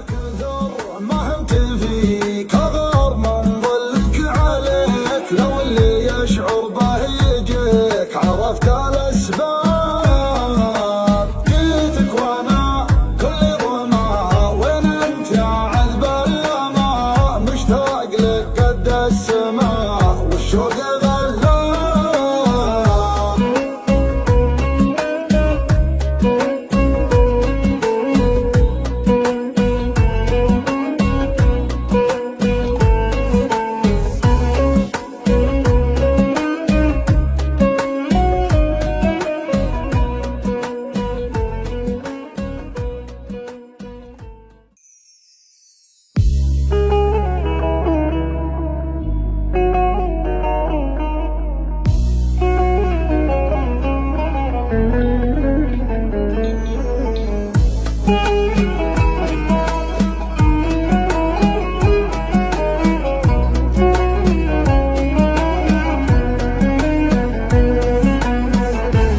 كثر ما همت فيك غار من ظلك عليك، لو اللي يشعر به يجيك عرفت الاسباب. جيتك وانا كل ظما وين انت يا عذب اللما، مشتاق لك قد السماء والشوق غلاب.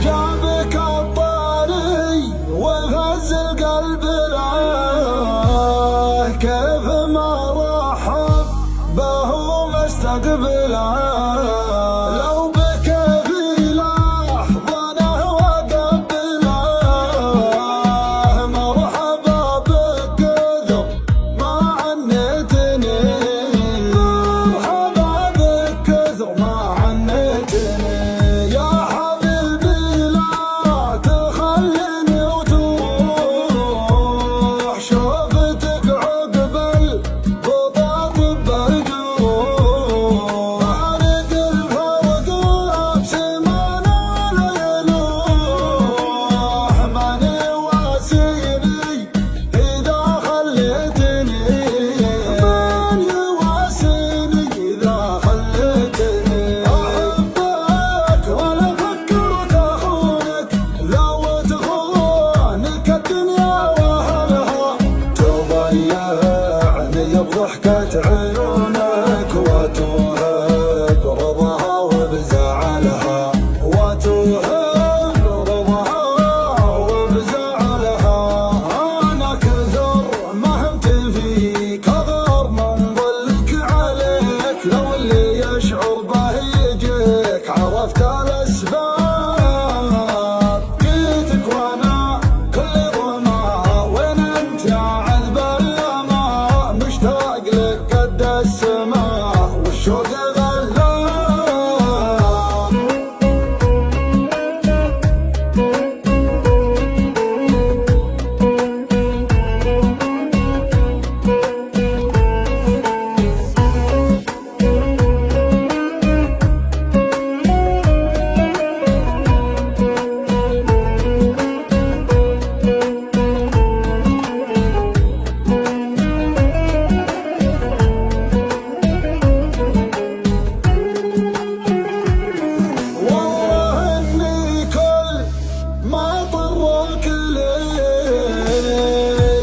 جابك الطاري وهز القلب له، كيف ما رحب به وما استقبله. لو بكى في لحظة وقبله، مرحبا بك كثر ما عنتني، مرحبا بك كثر ما عنتني. يا حبيبي لا تخليني وتروح، شوفتك عقب البطاط برجوح. فارق الفرق بسمانا ليلوح، ماني واسيني إذا خليتني، ماني واسيني إذا خليتني. أحبك ولا فكرت أخونك، لو تخونك الدنيا وأهلها، تضيعني بضحكة عيونك وتوهب رضاها وبزعلها، وتوهب رضاها وبزعلها. أنا كثر ما همت فيك غار من ظلك عليك، لو اللي يشعر به يجيك عرفت الاسباب. جيتك وانا كل ظما وين انت يا عذب اللما، مشتاق لك قد السماء والشوق غلاب. والله اني كل ما طرك ليل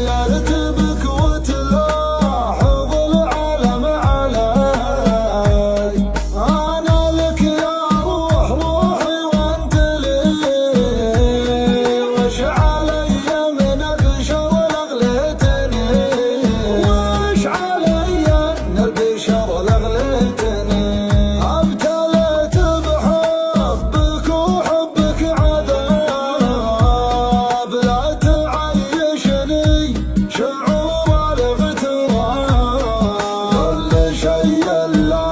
ارتبك وتلاحظ العالم علي. انا لك يا روح روحي وانت لي، وش علي من البشر لغليتني، وش علي من البشر لغليتني. ابتليت بحبك وحبك عذاب، لا تعيشني شعور الاغتراب. كل شيء لا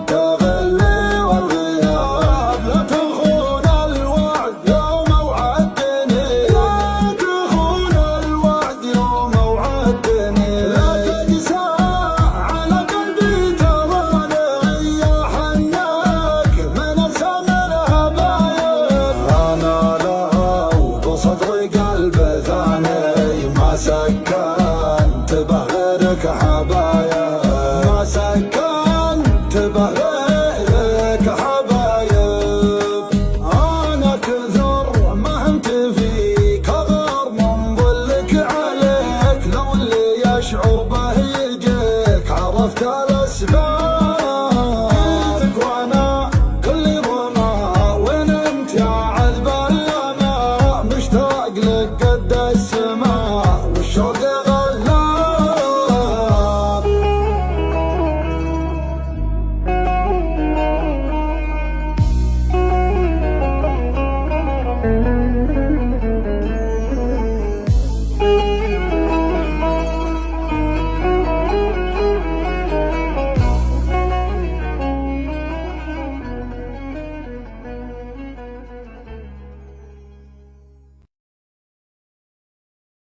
تغلي والغياب، لا تخون الوعد يوم وعدتني، لا تخون الوعد يوم وعدتني. لا تقسى على قلبي تراني يا حناك من الزمن هبايب. انا لو بصدري قلب ثاني ما سكر